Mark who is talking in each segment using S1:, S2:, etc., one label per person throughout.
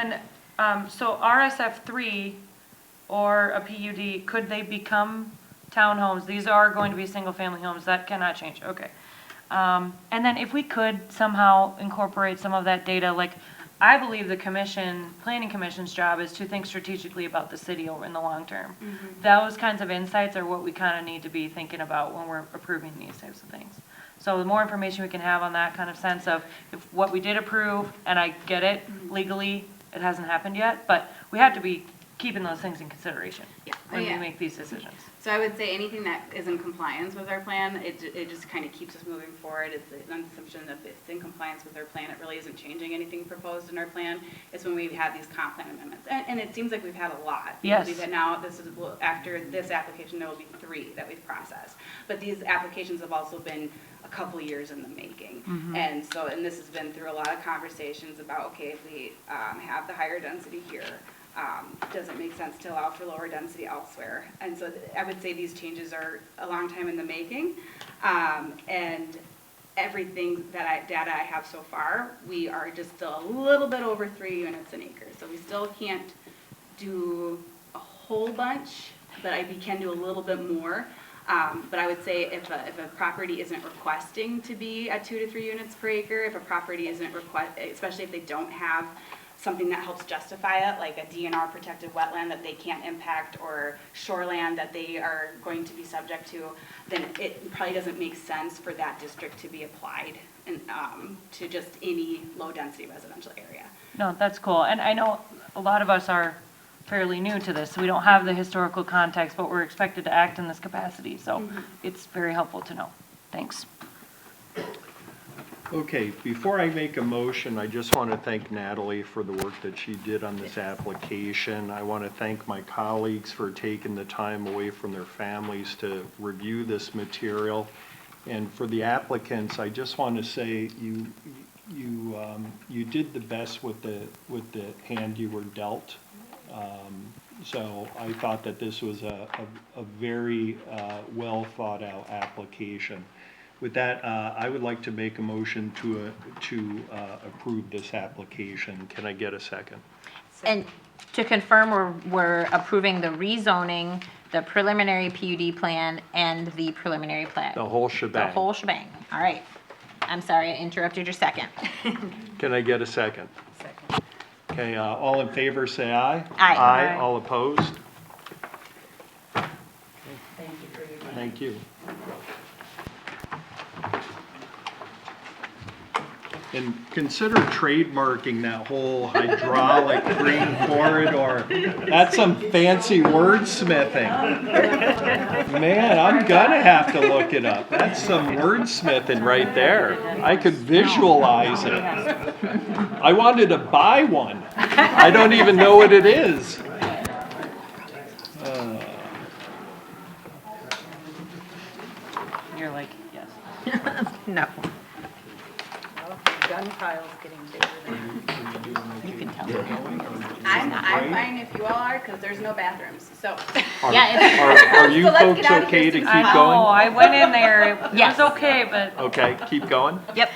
S1: then, so RSF3 or a PUD, could they become townhomes? These are going to be single-family homes, that cannot change, okay. And then if we could somehow incorporate some of that data, like, I believe the planning commission's job is to think strategically about the city over in the long term. Those kinds of insights are what we kind of need to be thinking about when we're approving these types of things. So the more information we can have on that kind of sense of if what we did approve, and I get it, legally, it hasn't happened yet, but we have to be keeping those things in consideration when we make these decisions.
S2: So I would say anything that is in compliance with our plan, it just kind of keeps us moving forward. It's an assumption that if it's in compliance with our plan, it really isn't changing anything proposed in our plan. It's when we have these comp plan amendments. And it seems like we've had a lot.
S1: Yes.
S2: We've had now, after this application, there will be 3 that we've processed. But these applications have also been a couple years in the making. And this has been through a lot of conversations about, okay, if we have the higher density here, does it make sense to allow for lower density elsewhere? And so I would say these changes are a long time in the making. And everything data I have so far, we are just still a little bit over 3 units an acre. So we still can't do a whole bunch, but we can do a little bit more. But I would say if a property isn't requesting to be at 2 to 3 units per acre, if a property isn't especially if they don't have something that helps justify it, like a DNR protected wetland that they can't impact or shoreland that they are going to be subject to, then it probably doesn't make sense for that district to be applied to just any low density residential area.
S1: No, that's cool. And I know a lot of us are fairly new to this, so we don't have the historical context, but we're expected to act in this capacity. So it's very helpful to know. Thanks.
S3: Okay, before I make a motion, I just want to thank Natalie for the work that she did on this application. I want to thank my colleagues for taking the time away from their families to review this material. And for the applicants, I just want to say you did the best with the hand you were dealt. So I thought that this was a very well thought out application. With that, I would like to make a motion to approve this application. Can I get a second?
S4: And to confirm, we're approving the rezoning, the preliminary PUD plan, and the preliminary plat.
S3: The whole shebang.
S4: The whole shebang. All right. I'm sorry, I interrupted your second.
S3: Can I get a second?
S2: Second.
S3: Okay, all in favor say aye.
S4: Aye.
S3: Aye. All opposed?
S2: Thank you for your time.
S3: Thank you. And consider trademarking that whole hydraulic green corridor. That's some fancy wordsmithing. Man, I'm gonna have to look it up. That's some wordsmithing right there. I could visualize it. I wanted to buy one. I don't even know what it is.
S1: You're like, yes.
S4: No.
S5: Gun pile's getting bigger.
S4: You can tell.
S2: I'm fine if you all are, because there's no bathrooms, so.
S3: Are you
S2: So let's
S3: folks
S2: get out of
S3: okay
S2: here
S3: to keep
S2: soon.
S1: I know,
S3: going?
S1: I went in there, it
S4: Yes.
S1: was okay, but
S3: Okay, keep going.
S4: Yep.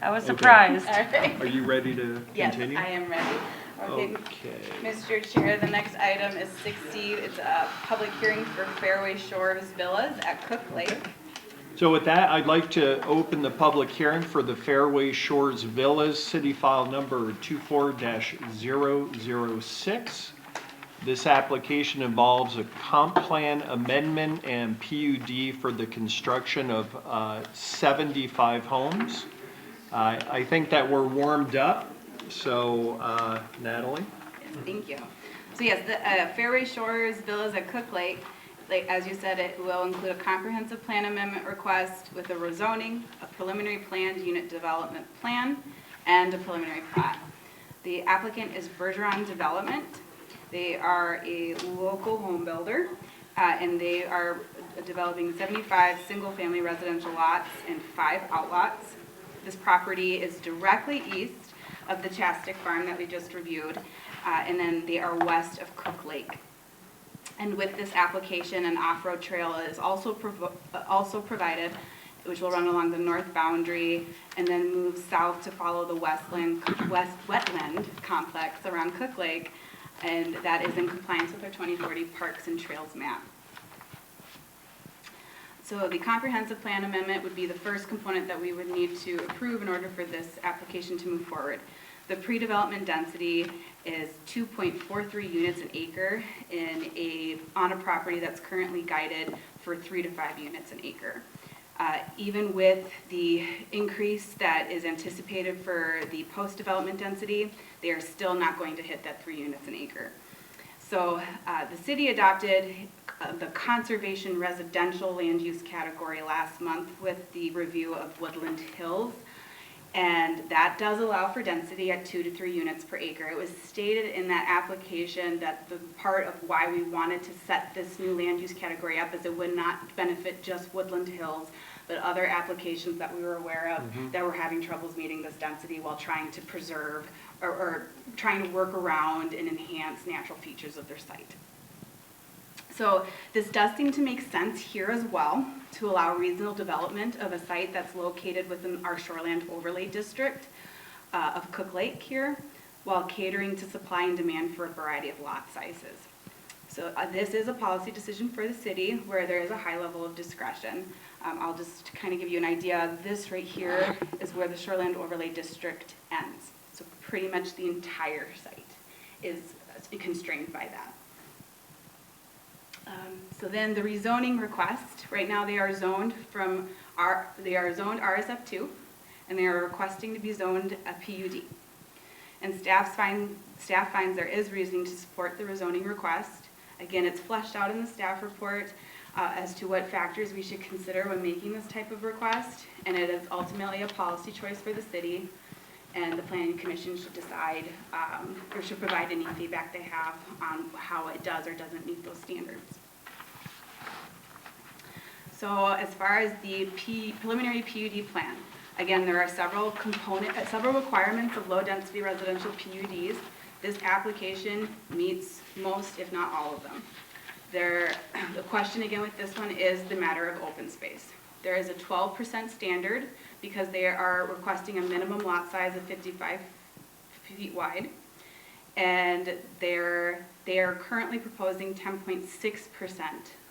S1: I was surprised.
S2: All right.
S3: Are you ready to
S2: Yes,
S3: continue?
S2: I am ready. Okay,
S3: Okay.
S2: Mr. Chair, the next item is 60. It's a public hearing for Fairway Shores Villas at Cook Lake.
S3: So with that, I'd like to open the public hearing for the Fairway Shores Villas, city file number 24-006. This application involves a comp plan amendment and PUD for the construction of 75 homes. I think that we're warmed up, so Natalie?
S2: Yes, thank you. So yes, the Fairway Shores Villas at Cook Lake, as you said, it will include a comprehensive plan amendment request with a rezoning, a preliminary planned unit development plan, and a preliminary plat. The applicant is Bergeron Development. They are a local home builder, and they are developing 75 single-family residential lots and 5 outlots. This property is directly east of the Chastic Farm that we just reviewed, and then they are west of Cook Lake. And with this application, an off-road trail is also provided which will run along the north boundary and then move south to follow the wetland complex around Cook Lake, and that is in compliance with our 2040 Parks and Trails map. So the comprehensive plan amendment would be the first component that we would need to approve in order for this application to move forward. The pre-development density is 2.43 units an acre on a property that's currently guided for 3 to 5 units an acre. Even with the increase that is anticipated for the post-development density, they are still not going to hit that 3 units an acre. So the city adopted the conservation residential land use category last month with the review of Woodland Hills. And that does allow for density at 2 to 3 units per acre. It was stated in that application that the part of why we wanted to set this new land use category up is it would not benefit just Woodland Hills, but other applications that we were aware of that were having troubles meeting this density while trying to preserve or trying to work around and enhance natural features of their site. So this does seem to make sense here as well, to allow regional development of a site that's located within our shoreland overlay district of Cook Lake here, while catering to supply and demand for a variety of lot sizes. So this is a policy decision for the city where there is a high level of discretion. I'll just kind of give you an idea. This right here is where the shoreland overlay district ends. So pretty much the entire site is constrained by that. So then the rezoning request, right now they are zoned RSF2, and they are requesting to be zoned a PUD. And staff finds there is reasoning to support the rezoning request. Again, it's fleshed out in the staff report as to what factors we should consider when making this type of request, and it is ultimately a policy choice for the city, and the Planning Commission should decide or should provide any feedback they have on how it does or doesn't meet those standards. So as far as the preliminary PUD plan, again, there are several requirements of low-density residential PUDs. This application meets most, if not all of them. The question again with this one is the matter of open space. There is a 12% standard because they are requesting a minimum lot size of 55 feet wide, and they are currently proposing 10.6%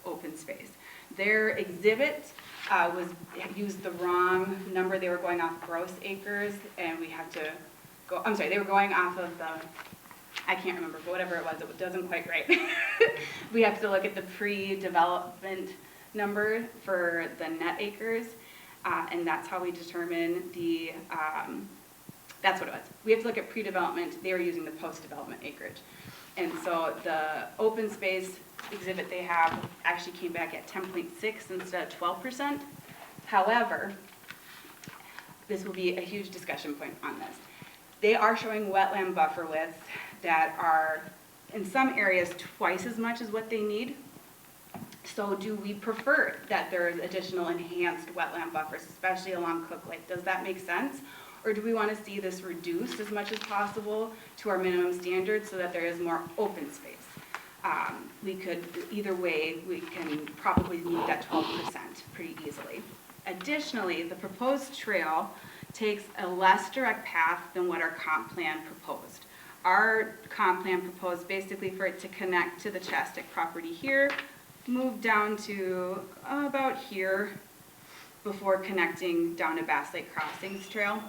S2: open space. Their exhibit used the wrong number. They were going off gross acres, and we have to go, I'm sorry, they were going off of the, I can't remember, but whatever it was, it wasn't quite right. We have to look at the pre-development number for the net acres, and that's how we determine the, that's what it was. We have to look at pre-development. They were using the post-development acreage. And so the open space exhibit they have actually came back at 10.6 instead of 12%. However, this will be a huge discussion point on this. They are showing wetland buffer widths that are in some areas twice as much as what they need. So do we prefer that there's additional enhanced wetland buffers, especially along Cook Lake? Does that make sense? Or do we want to see this reduced as much as possible to our minimum standards so that there is more open space? We could, either way, we can probably meet that 12% pretty easily. Additionally, the proposed trail takes a less direct path than what our comp plan proposed. Our comp plan proposed basically for it to connect to the Chastic property here, move down to about here before connecting down to Bass Lake Crossings Trail.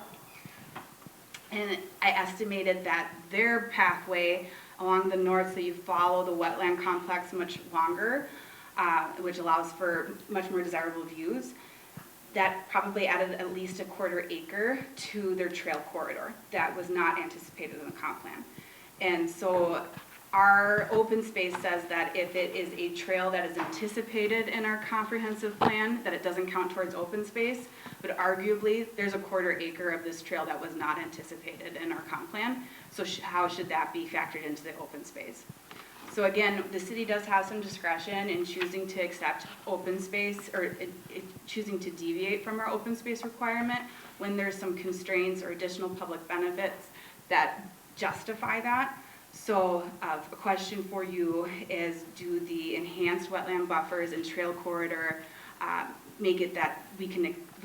S2: And I estimated that their pathway along the north, so you follow the wetland complex much longer, which allows for much more desirable views. That probably added at least a 1/4 acre to their trail corridor. That was not anticipated in the comp plan. And so our open space says that if it is a trail that is anticipated in our comprehensive plan, that it doesn't count towards open space, but arguably there's a 1/4 acre of this trail that was not anticipated in our comp plan. So how should that be factored into the open space? So again, the city does have some discretion in choosing to accept open space or choosing to deviate from our open space requirement when there's some constraints or additional public benefits that justify that. So a question for you is, do the enhanced wetland buffers and trail corridor make it that we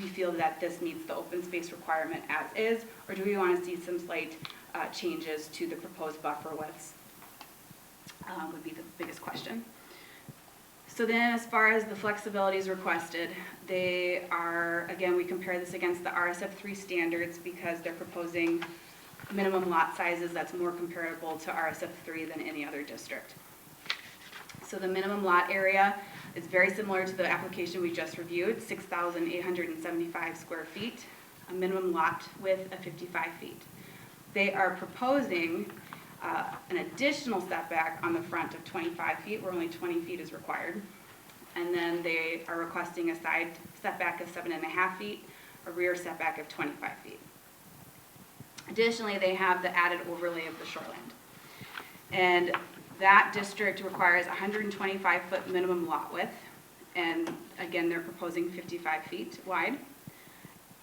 S2: feel that this meets the open space requirement as is, or do we want to see some slight changes to the proposed buffer widths? Would be the biggest question. So then as far as the flexibilities requested, they are, again, we compare this against the RSF3 standards because they're proposing minimum lot sizes that's more comparable to RSF3 than any other district. So the minimum lot area is very similar to the application we just reviewed, 6,875 square feet, a minimum lot width of 55 feet. They are proposing an additional setback on the front of 25 feet, where only 20 feet is required. And then they are requesting a side setback of 7.5 feet, a rear setback of 25 feet. Additionally, they have the added overlay of the shoreland. And that district requires 125-foot minimum lot width. And again, they're proposing 55 feet wide.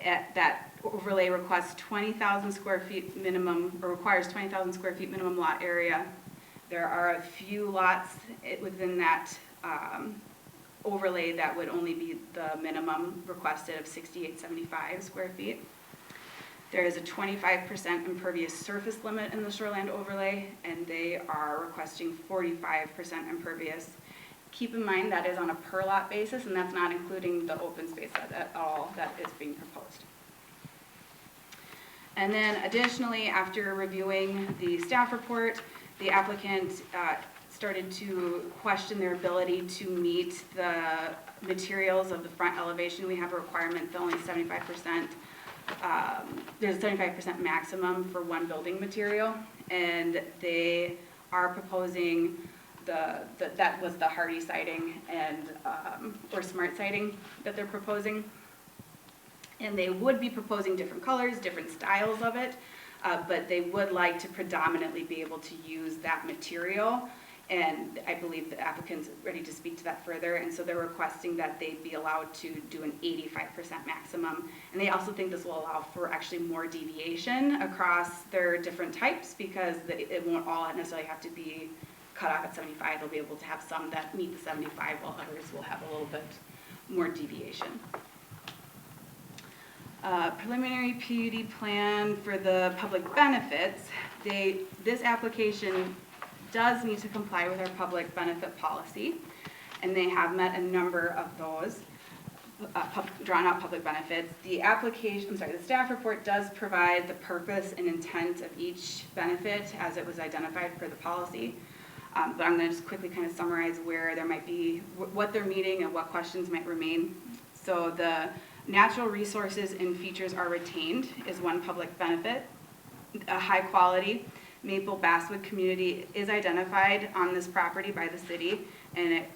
S2: That overlay requests 20,000 square feet minimum, or requires 20,000 square feet minimum lot area. There are a few lots within that overlay that would only be the minimum requested of 6,875 square feet. There is a 25% impervious surface limit in the shoreland overlay, and they are requesting 45% impervious. Keep in mind that is on a per lot basis, and that's not including the open space at all that is being proposed. And then additionally, after reviewing the staff report, the applicant started to question their ability to meet the materials of the front elevation. We have a requirement that only 75%, there's a 75% maximum for one building material, and they are proposing that was the hardy siding and or smart siding that they're proposing. And they would be proposing different colors, different styles of it, but they would like to predominantly be able to use that material. And I believe the applicant's ready to speak to that further, and so they're requesting that they be allowed to do an 85% maximum. And they also think this will allow for actually more deviation across their different types, because it won't all necessarily have to be cut off at 75. They'll be able to have some that meet the 75, while others will have a little bit more deviation. Preliminary PUD plan for the public benefits. This application does need to comply with our public benefit policy, and they have met a number of those drawn out public benefits. The staff report does provide the purpose and intent of each benefit as it was identified for the policy. But I'm going to just quickly kind of summarize where there might be, what they're meeting and what questions might remain. So the natural resources and features are retained is one public benefit. A high quality maple basswood community is identified on this property by the city, and it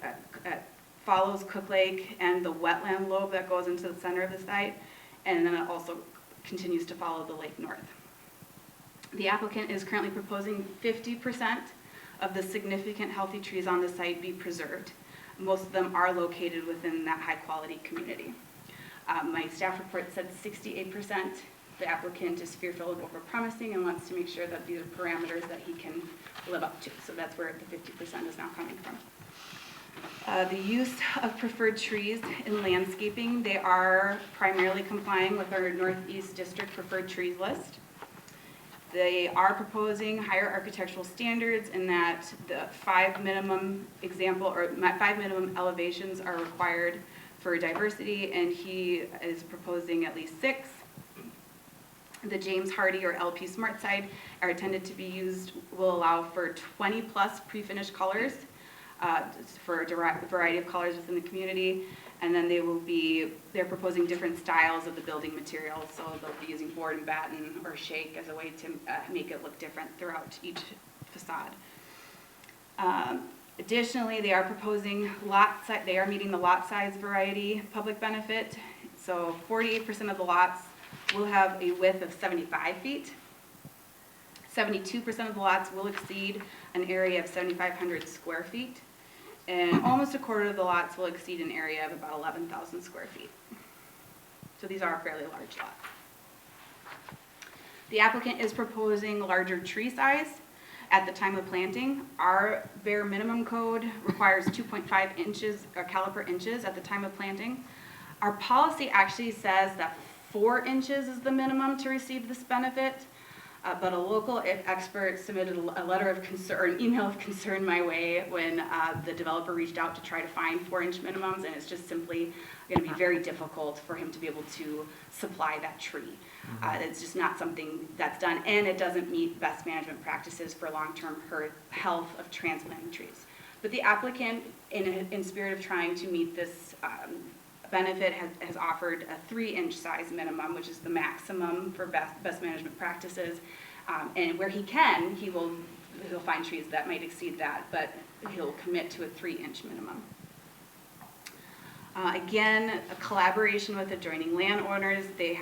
S2: follows Cook Lake and the wetland lobe that goes into the center of the site, and then it also continues to follow the lake north. The applicant is currently proposing 50% of the significant healthy trees on the site be preserved. Most of them are located within that high quality community. My staff report said 68%. The applicant is fearful of overpromising and wants to make sure that these are parameters that he can live up to. So that's where the 50% is now coming from. The use of preferred trees in landscaping, they are primarily complying with our Northeast District preferred trees list. They are proposing higher architectural standards in that the 5 minimum elevations are required for diversity, and he is proposing at least 6. The James Hardy or LP Smart Side are intended to be used, will allow for 20 plus pre-finished colors for a variety of colors within the community. And then they're proposing different styles of the building materials. So they'll be using board and batten or shake as a way to make it look different throughout each facade. Additionally, they are proposing they are meeting the lot size variety public benefit. So 48% of the lots will have a width of 75 feet. 72% of the lots will exceed an area of 7,500 square feet. And almost a quarter of the lots will exceed an area of about 11,000 square feet. So these are fairly large lots. The applicant is proposing larger tree size at the time of planting. Our bare minimum code requires 2.5 inches or caliper inches at the time of planting. Our policy actually says that 4 inches is the minimum to receive this benefit. But a local expert submitted a letter of concern, or an email of concern my way when the developer reached out to try to find 4-inch minimums, and it's just simply going to be very difficult for him to be able to supply that tree. It's just not something that's done, and it doesn't meet best management practices for long-term health of transplanting trees. But the applicant, in spirit of trying to meet this benefit, has offered a 3-inch size minimum, which is the maximum for best management practices. And where he can, he'll find trees that might exceed that, but he'll commit to a 3-inch minimum. Again, a collaboration with adjoining landowners. They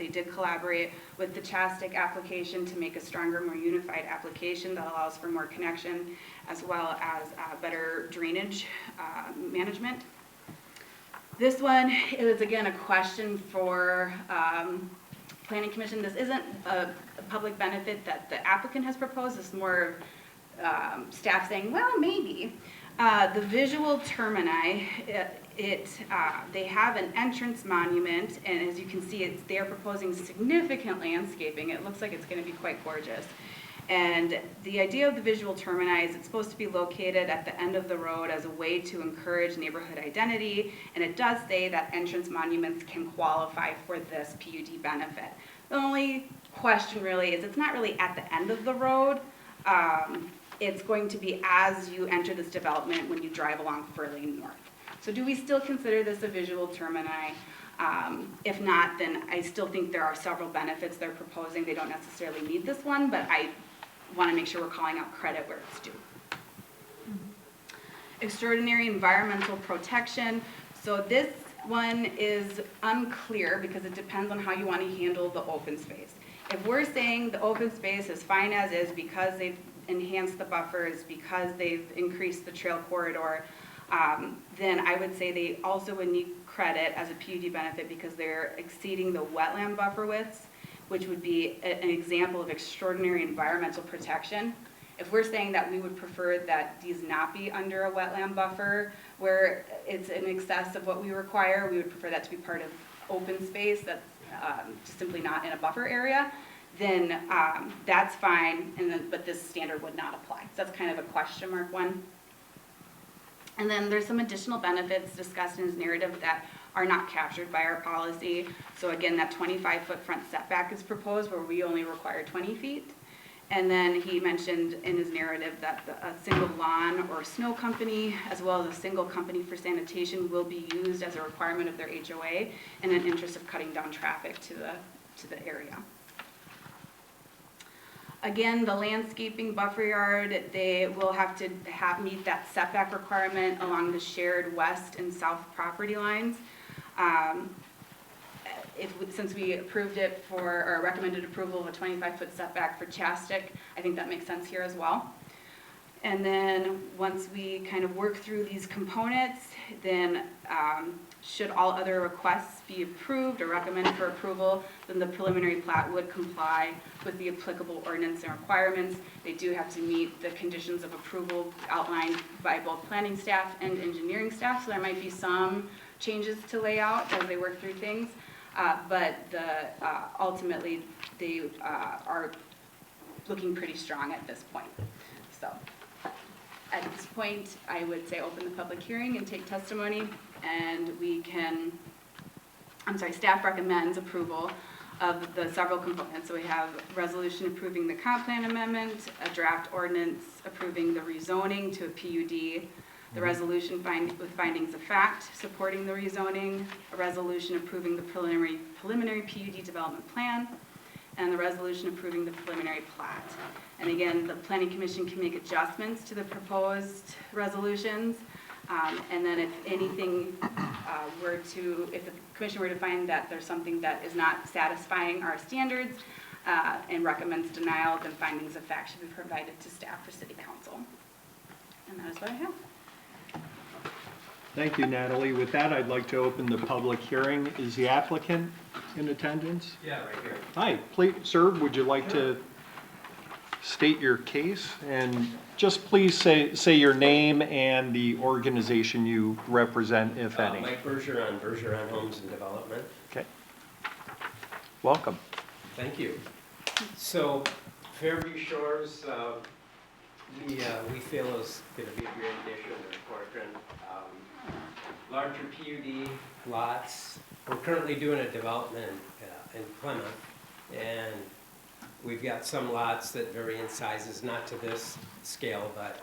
S2: did collaborate with the Chastic application to make a stronger, more unified application that allows for more connection, as well as better drainage management. This one is, again, a question for Planning Commission. This isn't a public benefit that the applicant has proposed. It's more staff saying, well, maybe. The visual termini, they have an entrance monument, and as you can see, they are proposing significant landscaping. It looks like it's going to be quite gorgeous. And the idea of the visual termini is it's supposed to be located at the end of the road as a way to encourage neighborhood identity, and it does say that entrance monuments can qualify for this PUD benefit. The only question really is it's not really at the end of the road. It's going to be as you enter this development when you drive along further north. So do we still consider this a visual termini? If not, then I still think there are several benefits they're proposing. They don't necessarily need this one, but I want to make sure we're calling out credit where it's due. Extraordinary environmental protection. So this one is unclear because it depends on how you want to handle the open space. If we're saying the open space is fine as is because they've enhanced the buffers, because they've increased the trail corridor, then I would say they also would need credit as a PUD benefit because they're exceeding the wetland buffer widths, which would be an example of extraordinary environmental protection. If we're saying that we would prefer that these not be under a wetland buffer where it's in excess of what we require, we would prefer that to be part of open space that's just simply not in a buffer area, then that's fine, but this standard would not apply. So that's kind of a question mark one. And then there's some additional benefits discussed in his narrative that are not captured by our policy. So again, that 25-foot front setback is proposed where we only require 20 feet. And then he mentioned in his narrative that a single lawn or snow company, as well as a single company for sanitation, will be used as a requirement of their HOA in an interest of cutting down traffic to the area. Again, the landscaping buffer yard, they will have to meet that setback requirement along the shared west and south property lines. Since we approved it or recommended approval of a 25-foot setback for Chastic, I think that makes sense here as well. And then once we kind of work through these components, then should all other requests be approved or recommended for approval, then the preliminary plat would comply with the applicable ordinance and requirements. They do have to meet the conditions of approval outlined by both planning staff and engineering staff, so there might be some changes to layout as they work through things, but ultimately they are looking pretty strong at this point. So at this point, I would say open the public hearing and take testimony, and staff recommends approval of the several components. So we have resolution approving the comp plan amendment, a draft ordinance approving the rezoning to a PUD, the resolution with findings of fact supporting the rezoning, a resolution approving the preliminary PUD development plan, and the resolution approving the preliminary plat. And again, the Planning Commission can make adjustments to the proposed resolutions. And then if anything if the Commission were to find that there's something that is not satisfying our standards and recommends denial, then findings of fact should be provided to staff for City Council. And that is what I have.
S3: Thank you, Natalie. With that, I'd like to open the public hearing. Is the applicant in attendance?
S6: Yeah, right here.
S3: Hi, please, sir, would you like to state your case, and just please say your name and the organization you represent, if any.
S6: Mike Bergeron, Bergeron Homes and Development.
S3: Okay. Welcome.
S6: Thank you. So Fairview Shores, we feel is going to be a great addition to Corcoran. Larger PUD lots. We're currently doing a development in Plymouth, and we've got some lots that vary in sizes, not to this scale, but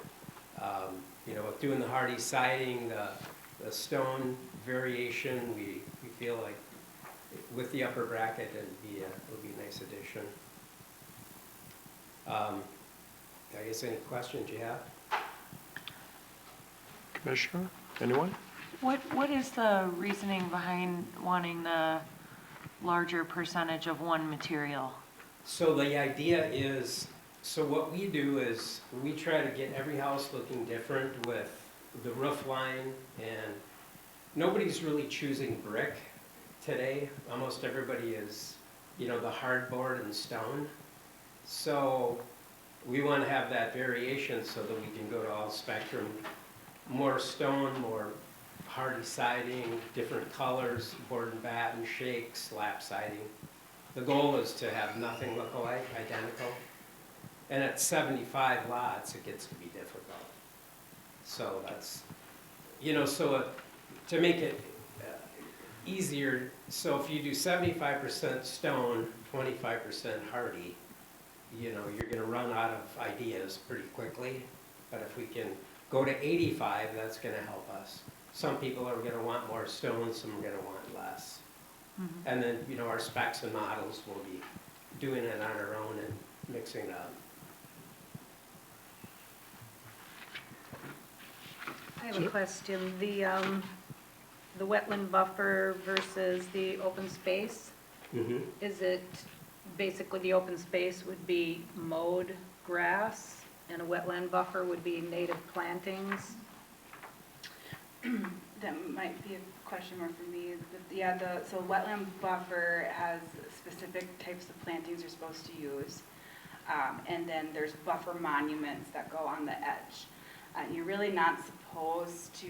S6: you know, with doing the hardy siding, the stone variation, we feel like with the upper bracket, it'll be a nice addition. I guess any questions you have?
S3: Commissioner, anyone?
S1: What is the reasoning behind wanting the larger percentage of one material?
S6: So the idea is, so what we do is we try to get every house looking different with the roof line, and nobody's really choosing brick today. Almost everybody is, you know, the hardboard and stone. So we want to have that variation so that we can go to all spectrum, more stone, more hardy siding, different colors, board and batten, shake, slab siding. The goal is to have nothing look alike, identical. And at 75 lots, it gets to be difficult. So that's, you know, so to make it easier, so if you do 75% stone, 25% hardy, you know, you're going to run out of ideas pretty quickly. But if we can go to 85, that's going to help us. Some people are going to want more stone, some are going to want less. Mm-hmm. And then, you know, our specs and models will be doing it on our own and mixing it up.
S5: I have a question. The wetland buffer versus the open space,
S6: Mm-hmm.
S5: is it basically the open space would be mowed grass and a wetland buffer would be native plantings?
S2: That might be a question more for me. Yeah, so wetland buffer has specific types of plantings you're supposed to use. And then there's buffer monuments that go on the edge. You're really not supposed to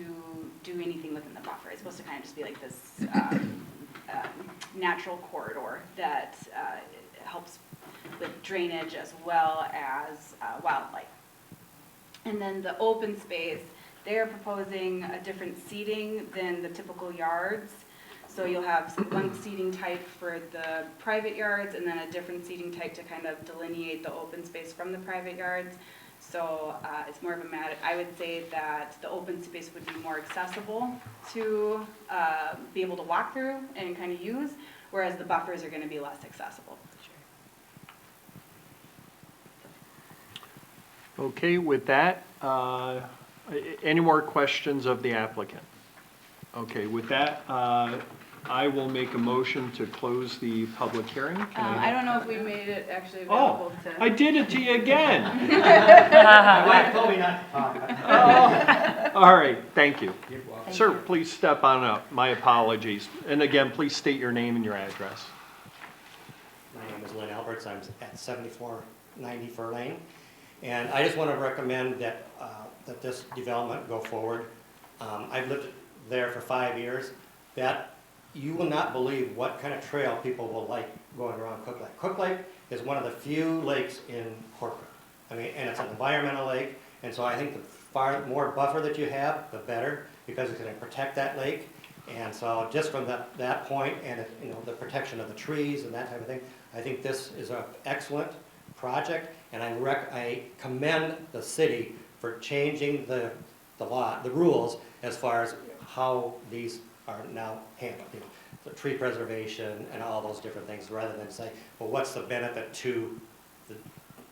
S2: do anything within the buffer. It's supposed to kind of just be like this natural corridor that helps with drainage as well as wildlife. And then the open space, they're proposing a different seating than the typical yards. So you'll have one seating type for the private yards and then a different seating type to kind of delineate the open space from the private yards. So it's more of a matter, I would say that the open space would be more accessible to be able to walk through and kind of use, whereas the buffers are going to be less accessible.
S3: Okay, with that, any more questions of the applicant? Okay, with that, I will make a motion to close the public hearing. Can
S2: I don't know if we made it actually
S3: Oh,
S2: available to.
S3: I did it to you again.
S7: My wife told me not to talk.
S3: All right, thank you.
S7: You're welcome.
S3: Sir, please step on up. My apologies. And again, please state your name and your address.
S7: My name is Lynn Alberts. I'm at 7490 Fur Lane. And I just want to recommend that, that this development go forward. I've lived there for 5 years. That you will not believe what kind of trail people will like going around Cook Lake. Cook Lake is one of the few lakes in Corcoran. I mean, and it's an environmental lake, and so I think the far more buffer that you have, the better, because it's going to protect that lake. And so just from that point, and you know, the protection of the trees and that type of thing, I think this is an excellent project, and I commend the city for changing the rules as far as how these are now handled, you know, the tree preservation and all those different things, rather than say, well, what's the benefit to the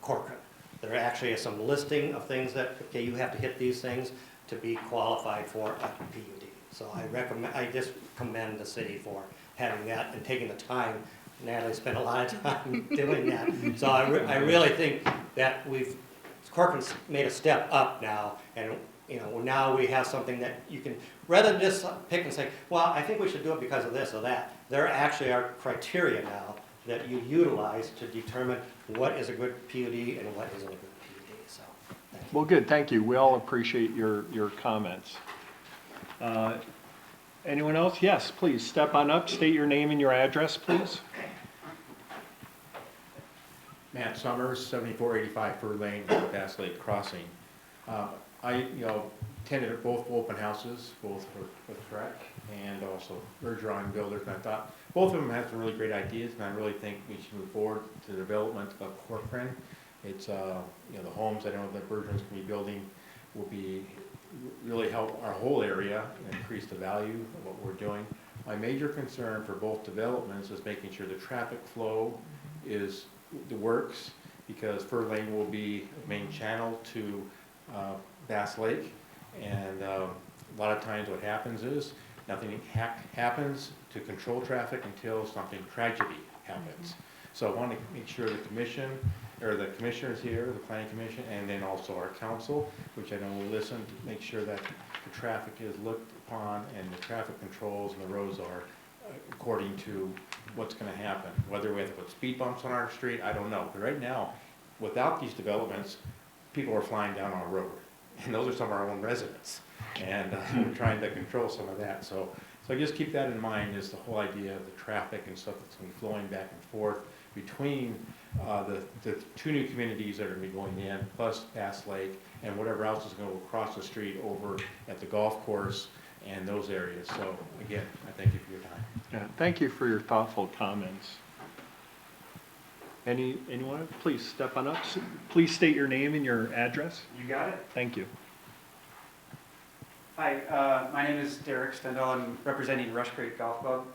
S7: Corcoran? There actually is some listing of things that, okay, you have to hit these things to be qualified for a PUD. So I just commend the city for having that and taking the time. Natalie spent a lot of time doing that. So I really think that Corcoran's made a step up now, and you know, now we have something that you can, rather than just pick and say, well, I think we should do it because of this or that. There actually are criteria now that you utilize to determine what is a good PUD and what isn't a good PUD, so. Thank you.
S3: Well, good, thank you. We all appreciate your comments. Anyone else? Yes, please, step on up, state your name and your address, please.
S8: Matt Summers, 7485 Fur Lane, Bass Lake Crossing. I, attended at both open houses, both with Trek and also Bergeron and Builders, and I thought both of them have some really great ideas, and I really think we should move forward to the development of Corcoran. It's, the homes I know that Bergeron's going to be building will be really help our whole area and increase the value of what we're doing. My major concern for both developments is making sure the traffic flow is the works, because Fur Lane will be a main channel to Bass Lake, and a lot of times what happens is nothing happens to control traffic until something tragedy happens. So I want to make sure the commission, or the commissioners here, the planning commission, and then also our council, which I know will listen, to make sure that the traffic is looked upon and the traffic controls and the roads are according to what's going to happen. Whether we have to put speed bumps on our street, I don't know. But right now, without these developments, people are flying down our road. And those are some of our own residents. And we're trying to control some of that. So just keep that in mind, is the whole idea of the traffic and stuff that's going to be flowing back and forth between the two new communities that are going to be going in, plus Bass Lake, and whatever else is going to go across the street over at the golf course and those areas. So again, I thank you for your time.
S3: Yeah, thank you for your thoughtful comments. Anyone? Please step on up. Please state your name and your address.
S9: You got it.
S3: Thank you.
S9: Hi, my name is Derek Stendhal. I'm representing Rush Creek Golf Club.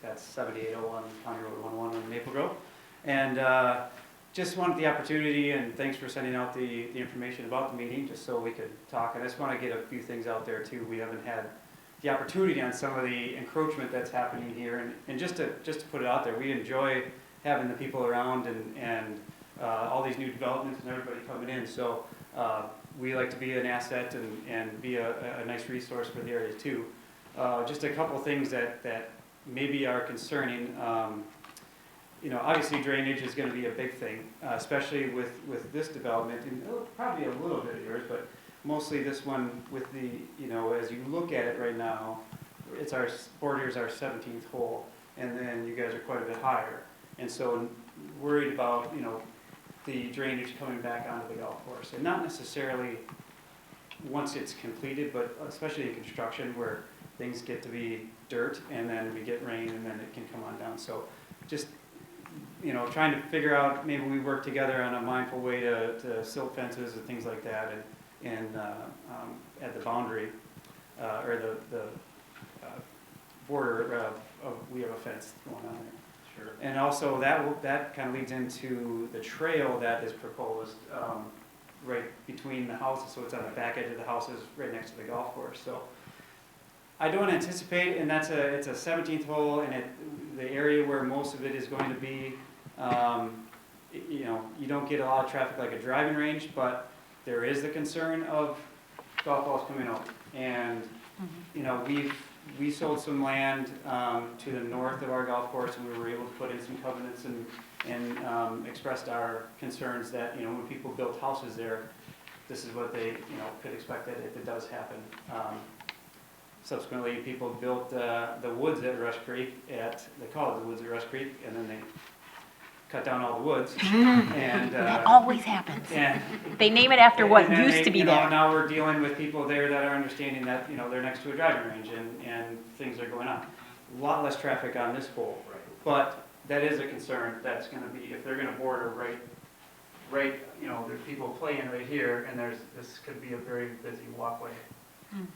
S9: That's 7801 County Road 11 in Maple Grove. And just wanted the opportunity, and thanks for sending out the information about the meeting, just so we could talk. And I just want to get a few things out there too. We haven't had the opportunity on some of the encroachment that's happening here. And just to put it out there, we enjoy having the people around and all these new developments and everybody coming in. So we like to be an asset and be a nice resource for the area too. Just a couple things that maybe are concerning. Obviously drainage is going to be a big thing, especially with this development, and probably a little bit of yours, but mostly this one with the, as you look at it right now, borders our 17th hole, and then you guys are quite a bit higher. And so worried about, the drainage coming back onto the golf course. And not necessarily once it's completed, but especially in construction where things get to be dirt and then we get rain and then it can come on down. So just, trying to figure out, maybe we work together on a mindful way to silt fences and things like that and at the boundary or the border we have a fence going on there. Sure. And also that kind of leads into the trail that is proposed right between the houses, so it's on the back edge of the houses right next to the golf course. So I don't anticipate, and it's a 17th hole, and the area where most of it is going to be, you don't get a lot of traffic like a driving range, but there is the concern of golf balls coming out. And we sold some land to the north of our golf course, and we were able to put in some covenants and expressed our concerns that, when people built houses there, this is what they, could expect that if it does happen. Subsequently, people built the woods at Rush Creek they call it the woods at Rush Creek, and then they cut down all the woods. And
S4: That always happens.
S9: and
S4: They name it after what
S9: and then
S4: used to be
S9: you know,
S4: there.
S9: Now we're dealing with people there that are understanding that, they're next to a driving range and things are going on. A lot less traffic on this hole. Right. But that is a concern that's gonna be, if they're gonna border right, there's people playing right here and this could be a very busy walkway.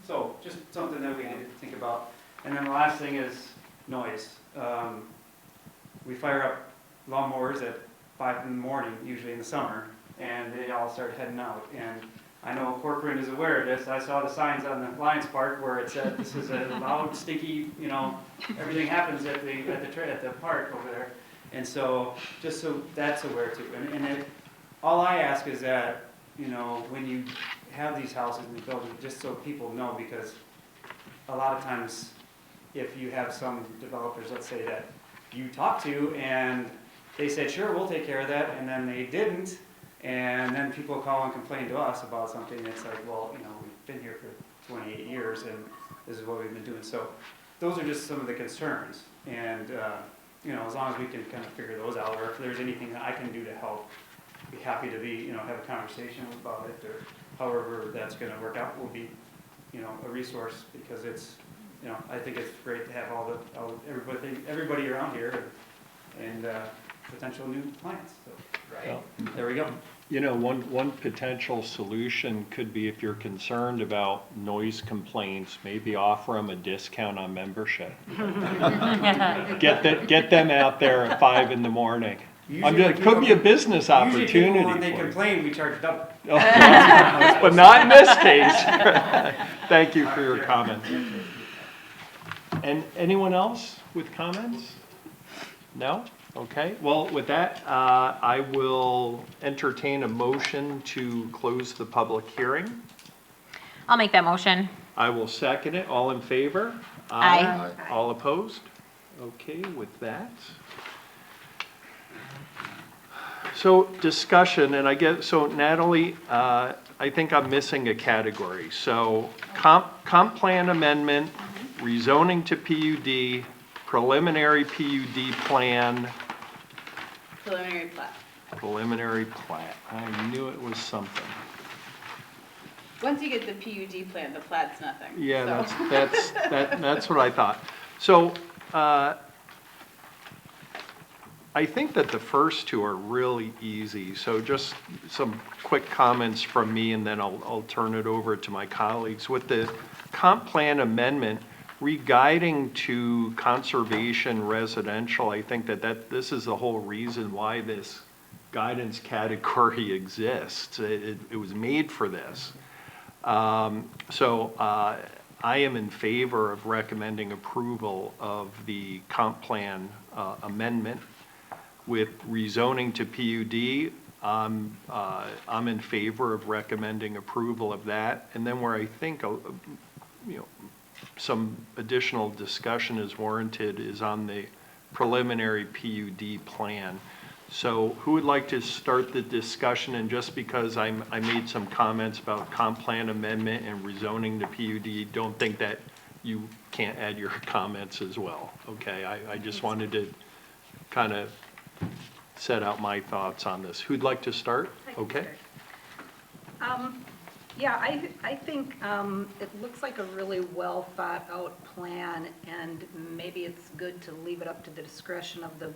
S9: So just something that we need to think about. And then the last thing is noise. We fire up lawnmowers at 5 in the morning, usually in the summer, and they all start heading out. And I know Corcoran is aware of this. I saw the signs on the Lions Park where it said this is a loud, stinky, everything happens at the park over there. And so just so that's aware too. And all I ask is that, when you have these houses and buildings, just so people know, because a lot of times if you have some developers, let's say that you talk to, and they said, sure, we'll take care of that, and then they didn't, and then people call and complain to us about something that's like, well, you know, we've been here for 28 years, and this is what we've been doing. So those are just some of the concerns, and, you know, as long as we can kind of figure those out, or if there's anything that I can do to help, be happy to be, you know, have a conversation about it, or however that's gonna work out, will be, you know, a resource, because it's, you know, I think it's great to have everybody around here, and potential new clients, so.
S3: Well,
S9: There we go.
S3: You know, one potential solution could be, if you're concerned about noise complaints, maybe offer them a discount on membership. Get them out there at 5 in the morning. It could be a business
S9: Usually people,
S3: opportunity
S9: when they
S3: for you.
S9: complain, we charge double.
S3: But not in this case. Thank you for your comments. And anyone else with comments? No? Okay, well, with that, I will entertain a motion to close the public hearing.
S4: I'll make that motion.
S3: I will second it. All in favor?
S4: Aye.
S3: All opposed? Okay, with that. So discussion, and I get, so Natalie, I think I'm missing a category. So comp plan amendment, rezoning to PUD, preliminary PUD plan,
S2: Preliminary plat.
S3: preliminary plat. I knew it was something.
S2: Once you get the PUD plan, the plat's nothing.
S3: Yeah,
S2: so.
S3: that's what I thought. So, I think that the first two are really easy. So just some quick comments from me, and then I'll turn it over to my colleagues. With the comp plan amendment, re-guiding to conservation residential, I think that this is the whole reason why this guidance category exists. It was made for this. So I am in favor of recommending approval of the comp plan amendment. With rezoning to PUD, I'm in favor of recommending approval of that. And then where I think, some additional discussion is warranted is on the preliminary PUD plan. So who would like to start the discussion? And just because I made some comments about comp plan amendment and rezoning to PUD, don't think that you can't add your comments as well. Okay, I just wanted to kind of set out my thoughts on this. Who'd like to start? Okay.
S5: Yeah, I think it looks like a really well thought out plan, and maybe it's good to leave it up to the discretion of the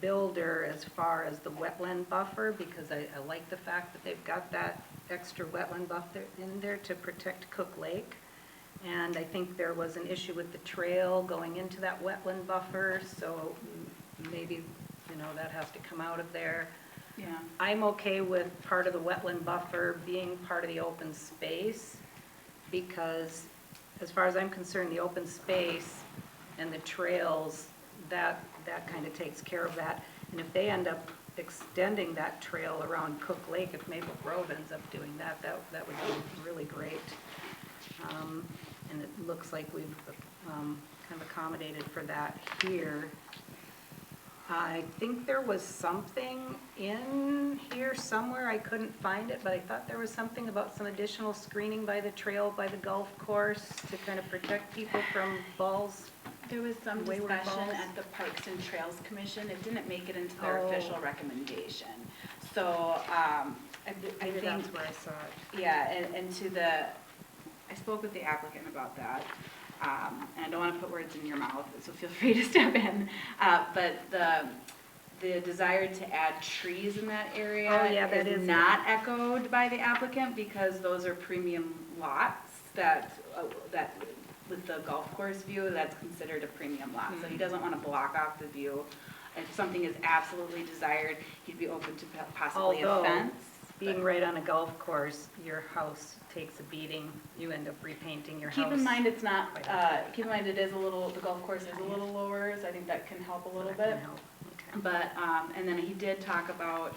S5: builder as far as the wetland buffer, because I like the fact that they've got that extra wetland buffer in there to protect Cook Lake. And I think there was an issue with the trail going into that wetland buffer, so maybe, that has to come out of there.
S2: Yeah.
S5: I'm okay with part of the wetland buffer being part of the open space, because as far as I'm concerned, the open space and the trails, that kind of takes care of that. And if they end up extending that trail around Cook Lake, if Maple Grove ends up doing that, that would be really great. And it looks like we've kind of accommodated for that here. I think there was something in here somewhere, I couldn't find it, but I thought there was something about some additional screening by the trail, by the golf course, to kind of protect people from balls.
S2: There was some
S5: Wayward
S2: discussion
S5: balls.
S2: at the Parks and Trails Commission. It didn't make it into their
S5: Oh.
S2: official recommendation. So, I
S5: Maybe
S2: think,
S5: that's where I saw it.
S2: yeah, and I spoke with the applicant about that. And I don't want to put words in your mouth, so feel free to step in. But the desire to add trees in that area
S5: Oh, yeah, that
S2: is
S5: is-
S2: not echoed by the applicant, because those are premium lots that with the golf course view, that's considered a premium lot. So he doesn't want to block off the view. If something is absolutely desired, he'd be open to possibly a
S5: Although,
S2: fence.
S5: being right on a golf course, your house takes a beating. You end up repainting your house.
S2: Keep in mind it's not, keep in mind it is a little, the golf course is a little lower, so I think that can help a little
S5: That
S2: bit.
S5: can help. Okay.
S2: But, and then he did talk about,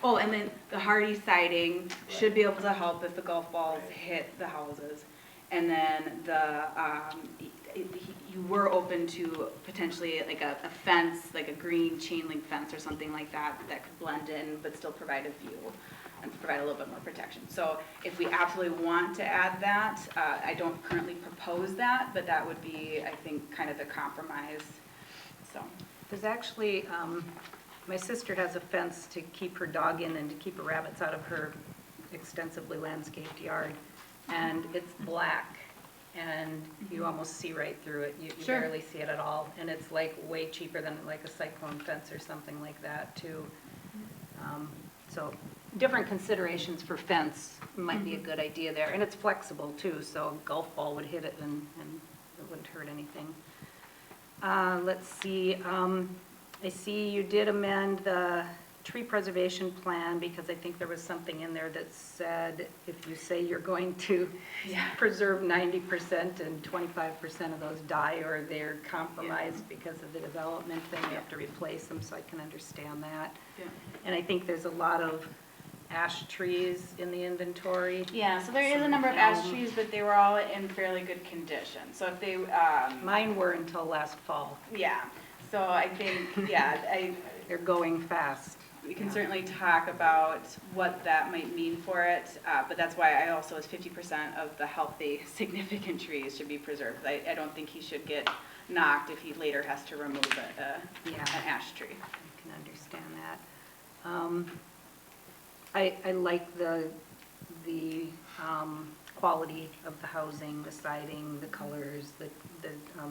S2: oh, and then the hardy siding should be able to help if the golf balls hit the houses. And then you were open to potentially like a fence, like a green chain link fence or something like that, that could blend in but still provide a view and provide a little bit more protection. So if we absolutely want to add that, I don't currently propose that, but that would be, I think, kind of the compromise, so.
S5: There's actually, my sister has a fence to keep her dog in and to keep her rabbits out of her extensively landscaped yard. And it's black, and you almost see right through it. You
S2: Sure.
S5: barely see it at all. And it's like way cheaper than like a cyclone fence or something like that too. So different considerations for fence might be a good idea there. And it's flexible too, so a golf ball would hit it and it wouldn't hurt anything. Let's see, I see you did amend the tree preservation plan because I think there was something in there that said if you say you're going to preserve 90% and 25% of those die or they're compromised because of the development, then you have to replace them, so I can understand that.
S2: Yeah.
S5: And I think there's a lot of ash trees in the inventory.
S2: Yeah, so there is a number of ash trees, but they were all in fairly good condition. So if they,
S5: Mine were until last fall.
S2: yeah, so I think, yeah,
S5: They're going fast.
S2: we can certainly talk about what that might mean for it, but that's why I also, as 50% of the healthy, significant trees should be preserved. I don't think he should get knocked if he later has to remove an ash tree.
S5: I can understand that. I like the quality of the housing, the siding, the colors, the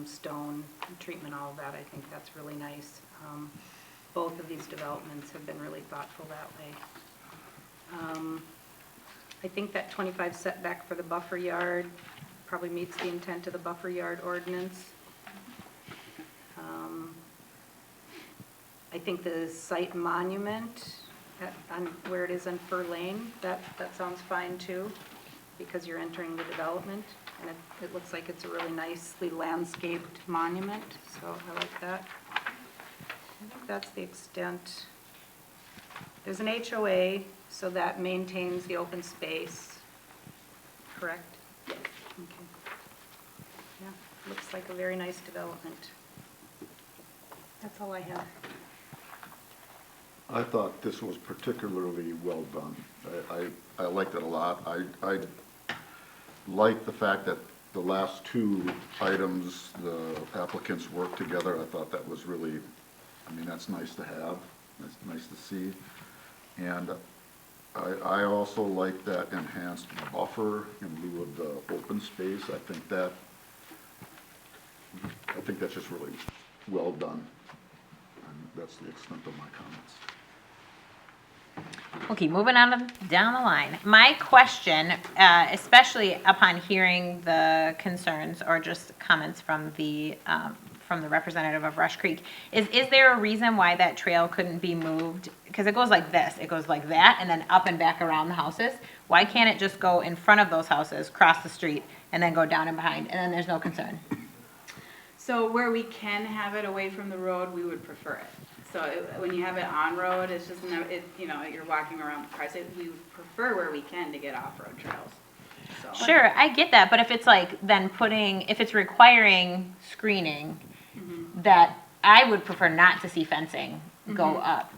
S5: stone treatment, all of that. I think that's really nice. Both of these developments have been really thoughtful that way. I think that 25 setback for the buffer yard probably meets the intent of the buffer yard ordinance. I think the site monument on where it is on Fur Lane, that sounds fine too, because you're entering the development, and it looks like it's a really nicely landscaped monument, so I like that. I think that's the extent. There's an HOA, so that maintains the open space, correct?
S2: Yes.
S5: Okay. Yeah, looks like a very nice development. That's all I have.
S10: I thought this was particularly well done. I liked it a lot. I like the fact that the last two items, the applicants worked together. I thought that was really, I mean, that's nice to have. That's nice to see. And I also like that enhanced buffer in lieu of the open space. I think that's just really well done. And that's the extent of my comments.
S4: Okay, moving on down the line. My question, especially upon hearing the concerns or just comments from the representative of Rush Creek, is there a reason why that trail couldn't be moved? Because it goes like this, it goes like that, and then up and back around the houses. Why can't it just go in front of those houses, cross the street, and then go down and behind, and then there's no concern?
S2: So where we can have it away from the road, we would prefer it. So when you have it on road, it's just, you're walking around the car. So we would prefer where we can to get off-road trails. So.
S4: Sure, I get that, but if it's like then if it's requiring screening, that I would prefer not to see fencing go up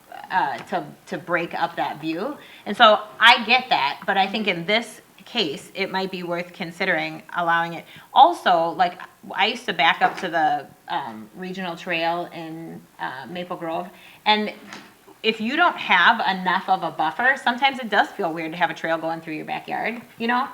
S4: to break up that view. And so I get that, but I think in this case, it might be worth considering allowing it. Also, like, I used to back up to the regional trail in Maple Grove, and if you don't have enough of a buffer, sometimes it does feel weird to have a trail going through your backyard, you know?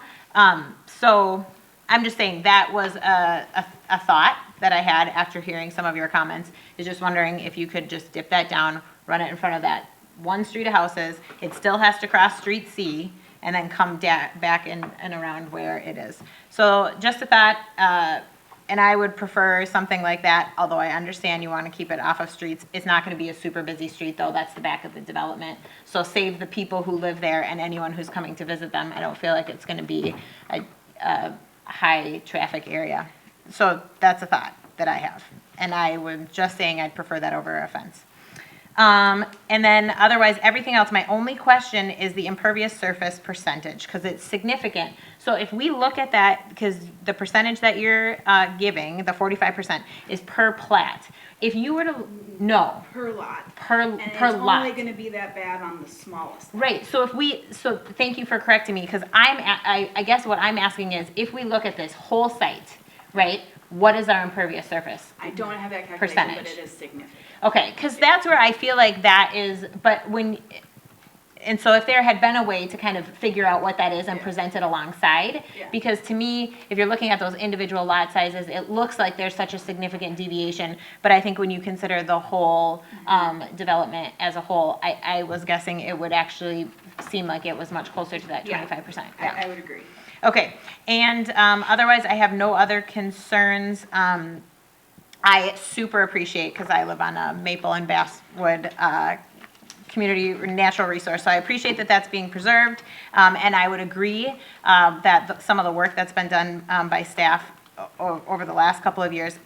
S4: So I'm just saying that was a thought that I had after hearing some of your comments, is just wondering if you could just dip that down, run it in front of that one street of houses. It still has to cross Street C, and then come back and around where it is. So just a thought, and I would prefer something like that, although I understand you want to keep it off of streets. It's not going to be a super busy street, though. That's the back of the development. So save the people who live there and anyone who's coming to visit them. I don't feel like it's going to be a high traffic area. So that's a thought that I have. And I was just saying I'd prefer that over a fence. And then otherwise, everything else, my only question is the impervious surface percentage, because it's significant. So if we look at that, because the percentage that you're giving, the 45%, is per plat. If you were to, no,
S2: Per lot.
S4: per
S2: And it's
S4: lot.
S2: only gonna be that bad on the smallest lot.
S4: Right, so so thank you for correcting me, because I guess what I'm asking is, if we look at this whole site, right, what is our impervious surface?
S2: I don't have that calculation, but
S4: Percentage.
S2: it is significant.
S4: Okay, because that's where I feel like that is, but when, and so if there had been a way to kind of figure out what that is and
S2: Yeah.
S4: present it alongside,
S2: Yeah.
S4: because to me, if you're looking at those individual lot sizes, it looks like there's such a significant deviation, but I think when you consider the whole development as a whole, I was guessing it would actually seem like it was much closer to that
S2: Yeah.
S4: 25%.
S2: I would agree.
S4: Okay, and otherwise, I have no other concerns. I super appreciate, because I live on a Maple and Basswood community natural resource, so I appreciate that that's being preserved, and I would agree that some of the work that's been done by staff over the last couple of years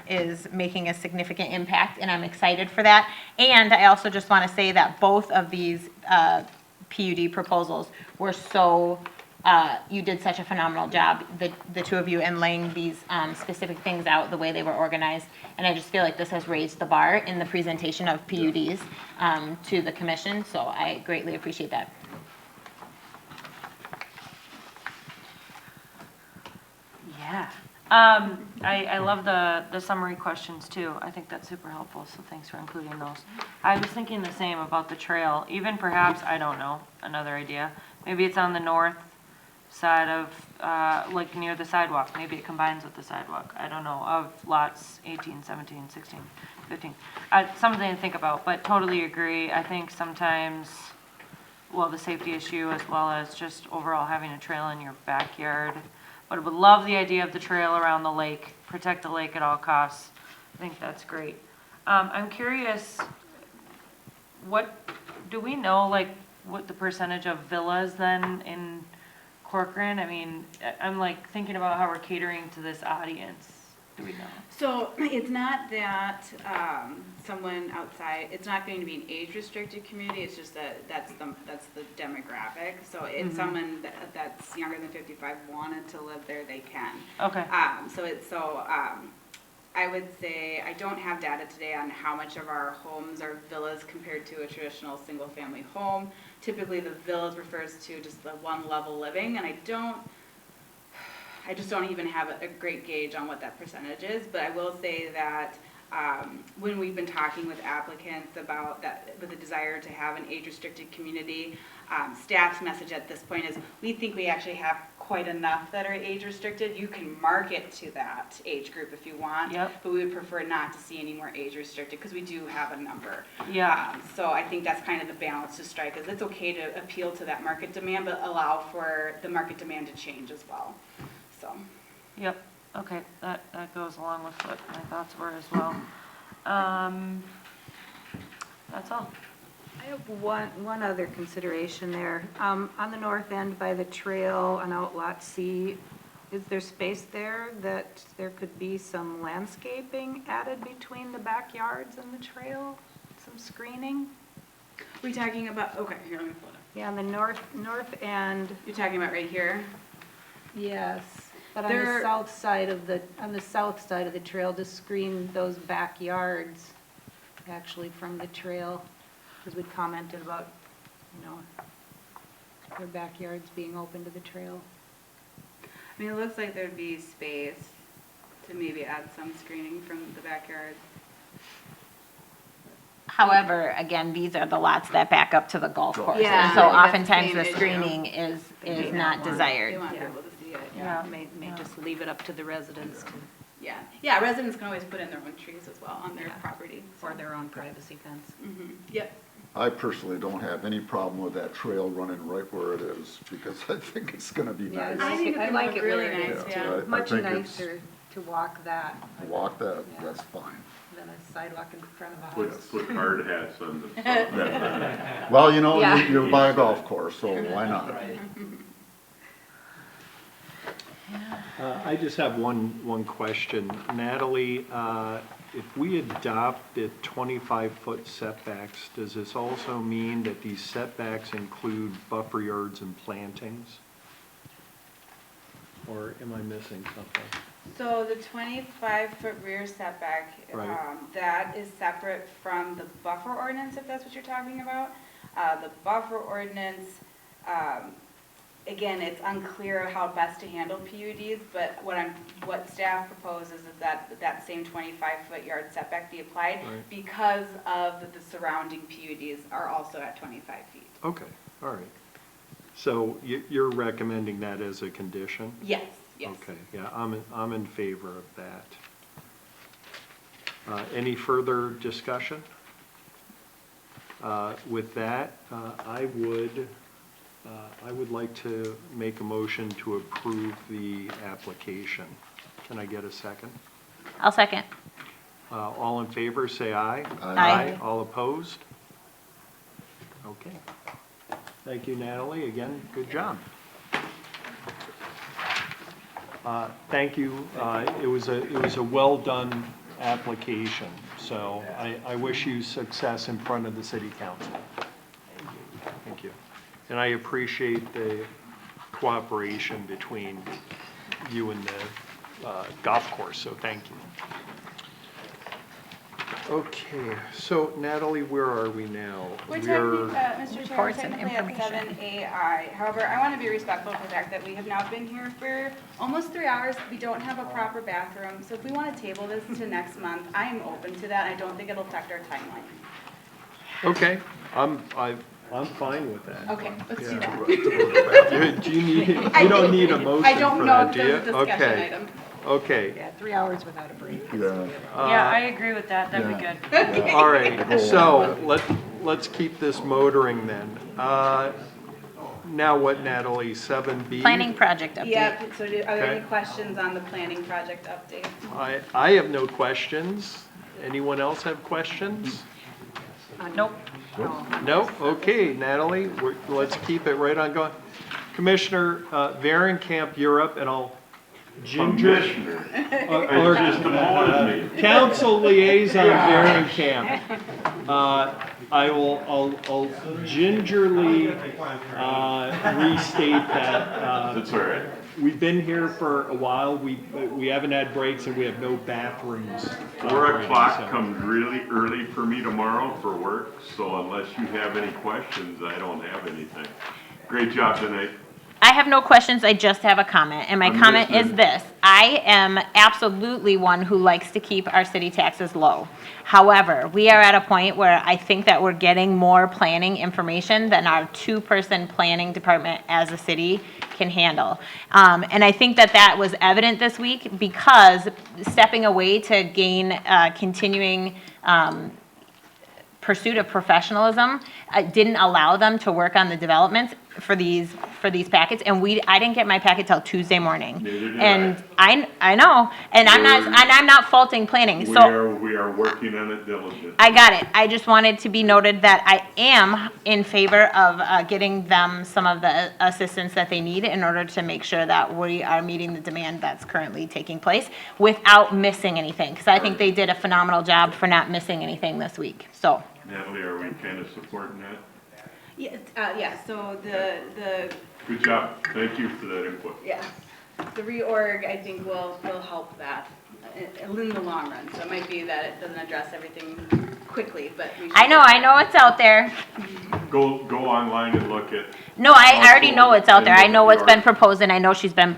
S4: is making a significant impact, and I'm excited for that. And I also just want to say that both of these PUD proposals were so, you did such a phenomenal job, the two of you, in laying these specific things out, the way they were organized. And I just feel like this has raised the bar in the presentation of PUDs to the commission, so I greatly appreciate that.
S1: Yeah. I love the summary questions too. I think that's super helpful, so thanks for including those. I was thinking the same about the trail, even perhaps, I don't know, another idea. Maybe it's on the north side of, like near the sidewalk. Maybe it combines with the sidewalk. I don't know, of lots 18, 17, 16, 15. Something to think about, but totally agree. I think sometimes, well, the safety issue as well as just overall having a trail in your backyard. But I would love the idea of the trail around the lake, protect the lake at all costs. I think that's great. I'm curious, what, do we know like what the percentage of villas then in Corcoran? I mean, I'm like thinking about how we're catering to this audience. Do we know?
S2: So it's not that someone outside, it's not going to be an age-restricted community, it's just that that's the demographic. So if someone that's younger than 55 wanted to live there, they can.
S1: Okay.
S2: I would say, I don't have data today on how much of our homes are villas compared to a traditional single-family home. Typically, the villas refers to just the one-level living, and I just don't even have a great gauge on what that percentage is, but I will say that when we've been talking with applicants about that, with the desire to have an age-restricted community, staff's message at this point is, we think we actually have quite enough that are age-restricted. You can market to that age group if you want,
S1: Yep.
S2: but we would prefer not to see any more age-restricted, because we do have a number.
S1: Yeah.
S2: So I think that's kind of the balance to strike, is it's okay to appeal to that market demand, but allow for the market demand to change as well. So.
S1: Yep, okay, that goes along with what my thoughts were as well. That's all.
S5: I have one other consideration there. On the north end by the trail on Outlot C, is there space there that there could be some landscaping added between the backyards and the trail? Some screening?
S2: We're talking about, okay, here, let me pull it up.
S5: Yeah, on the north end,
S2: You're talking about right here?
S5: yes. But on the south side of the trail, to screen those backyards, actually from the trail, because we commented about, their backyards being open to the trail.
S2: I mean, it looks like there'd be space to maybe add some screening from the backyard.
S4: However, again, these are the lots that back up to the golf course.
S2: Yeah,
S4: And so
S2: that's the
S4: oftentimes
S2: same
S4: the
S2: issue.
S4: screening is not
S2: They
S4: desired.
S2: want
S5: Yeah.
S2: people to see it,
S1: Yeah.
S5: May just leave it up to the residents to,
S2: yeah. Yeah, residents can always put in their own trees as well on their
S5: Yeah.
S2: property.
S5: for their own privacy fence.
S2: Yep.
S10: I personally don't have any problem with that trail running right where it is, because I think it's gonna be
S5: Yeah,
S10: nice.
S2: I think it's
S5: I
S2: gonna
S5: like
S2: look
S5: it
S2: really
S5: where it
S2: nice,
S5: is,
S2: yeah.
S10: I
S5: Much
S10: think it's-
S5: nicer to walk that
S10: Walk that,
S5: Yeah.
S10: that's fine.
S5: than a sidewalk in front of a
S11: Put,
S5: house.
S11: put hard hats on the.
S10: Well,
S5: Yeah.
S10: you're by a golf course, so why not?
S1: Yeah.
S3: I just have one question. Natalie, if we adopt the 25-foot setbacks, does this also mean that these setbacks include buffer yards and plantings? Or am I missing something?
S2: So the 25-foot rear setback,
S3: Right.
S2: that is separate from the buffer ordinance, if that's what you're talking about. The buffer ordinance, again, it's unclear how best to handle PUDs, but what staff proposes is that same 25-foot yard setback be applied
S3: Right.
S2: because of the surrounding PUDs are also at 25 feet.
S3: Okay, all right. So you're recommending that as a condition?
S2: Yes, yes.
S3: Okay, yeah, I'm in favor of that. Any further discussion? With that, I would like to make a motion to approve the application. Can I get a second?
S4: I'll second.
S3: All in favor, say aye.
S4: Aye.
S3: All opposed? Okay. Thank you, Natalie. Again, good job. Thank you. It was a well-done application, so I wish you success in front of the city council. Thank you. And I appreciate the cooperation between you and the golf course, so thank you. Okay, so Natalie, where are we now?
S2: We're technically, Mr. Chair, we're
S4: Reports and
S2: technically at
S4: information.
S2: 7AI. However, I want to be respectful of the fact that we have now been here for almost 3 hours. We don't have a proper bathroom, so if we want to table this to next month, I am open to that. I don't think it'll affect our timeline.
S3: Okay, I'm fine with that.
S2: Okay, let's do
S3: Yeah.
S2: that.
S3: Do you need, you don't need a motion
S2: I don't
S3: for
S2: know
S3: that,
S2: if
S3: do you?
S2: there's a discussion
S3: Okay,
S2: item.
S3: okay.
S5: Yeah, 3 hours without a break.
S10: Yeah.
S1: Yeah, I agree with that, that'd be
S10: Yeah.
S1: good.
S3: All right, so let's keep this motoring then. Now what, Natalie, 7B?
S4: Planning project update.
S2: Yep, so are there
S3: Okay.
S2: any questions on the planning project update?
S3: I have no questions. Anyone else have questions?
S1: Nope.
S3: No? Okay, Natalie, let's keep it right on going. Commissioner Varenkamp, you're up, and I'll
S11: Commissioner,
S3: or
S11: just demoted me.
S3: Council Liaison Varenkamp. I'll gingerly restate that
S11: That's all right.
S3: we've been here for a while. We haven't had breaks and we have no bathrooms.
S11: 4
S3: operating,
S11: o'clock
S3: so-
S11: comes really early for me tomorrow for work, so unless you have any questions, I don't have anything. Great job tonight.
S4: I have no questions, I just have a comment, and my
S11: I'm
S4: comment is
S11: listening.
S4: this. I am absolutely one who likes to keep our city taxes low. However, we are at a point where I think that we're getting more planning information than our two-person planning department as a city can handle. And I think that that was evident this week because stepping away to gain continuing pursuit of professionalism didn't allow them to work on the developments for these packets, and I didn't get my packet till Tuesday morning.
S11: Neither did
S4: And I know, and I'm not faulting planning, so
S11: We are working on it diligently.
S4: I got it. I just wanted to be noted that I am in favor of getting them some of the assistance that they need in order to make sure that we are meeting the demand that's currently taking place without missing anything, because I think they did a phenomenal job for not missing anything this week, so.
S11: Natalie, are we kind of supporting that?
S2: Yeah, so the
S11: Good job. Thank you for that input.
S2: Yeah, the reorg, I think, will help that in the long run. So it might be that it doesn't address everything quickly, but we should.
S4: I know it's out there.
S11: Go online and look at.
S4: No, I already know it's out there. I know what's been
S11: proposed.
S4: proposed, and I know she's been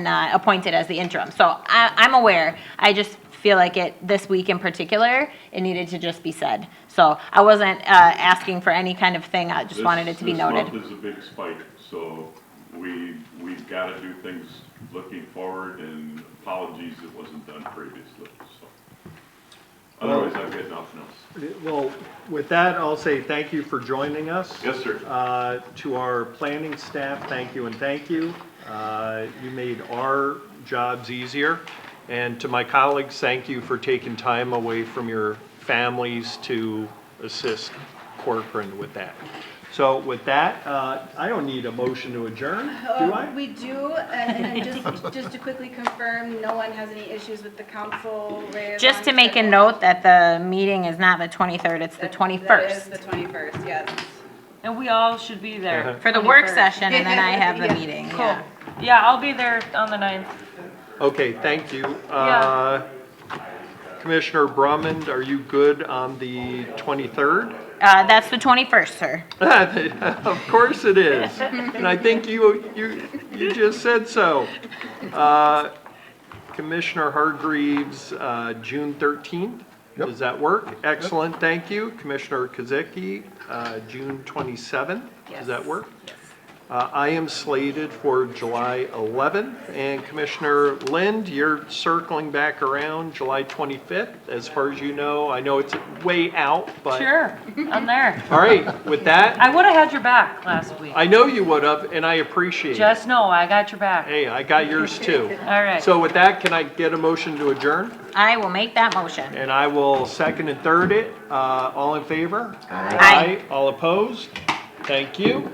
S4: appointed as the interim. So I'm aware. I just feel like this week in particular, it needed to just be said. So I wasn't asking for any kind of thing. I just wanted it to be noted.
S11: This month is a big spike, so we've got to do things looking forward, and apologies it wasn't done previously, so. Otherwise, I've got nothing else.
S3: Well, with that, I'll say thank you for joining us.
S11: Yes, sir.
S3: To our planning staff, thank you and thank you. You made our jobs easier. And to my colleagues, thank you for taking time away from your families to assist Corcoran with that. So with that, I don't need a motion to adjourn, do I?
S2: We do, and just to quickly confirm, no one has any issues with the council liaison
S4: Just to make a
S2: schedule?
S4: note that the meeting is not the 23rd, it's the
S2: That is
S4: 21st.
S2: the 21st, yes.
S1: And we all should be there.
S4: For the work
S1: 21st.
S4: session, and then I have the
S2: Yeah.
S4: meeting,
S1: Cool.
S4: yeah.
S1: Yeah, I'll be there on the 9th.
S3: Okay, thank you.
S1: Yeah.
S3: Commissioner Drummond, are you good on the 23rd?
S4: That's the 21st, sir.
S3: Of course it is. And I think you just said so. Commissioner Hargreaves, June 13th?
S10: Yep.
S3: Does that work? Excellent, thank you. Commissioner Kozicki, June 27th? Does that work? I am slated for July 11th, and Commissioner Lind, you're circling back around July 25th, as far as you know. I know it's way out, but.
S1: Sure, I'm there.
S3: All right, with that,
S1: I would have had your back last week.
S3: I know you would have, and I appreciate it.
S1: Just know I got your back.
S3: Hey, I got yours too.
S1: All right.
S3: So with that, can I get a motion to adjourn?
S4: I will make that motion.
S3: And I will second and third it. All in favor?
S4: Aye.
S3: All opposed? Thank you.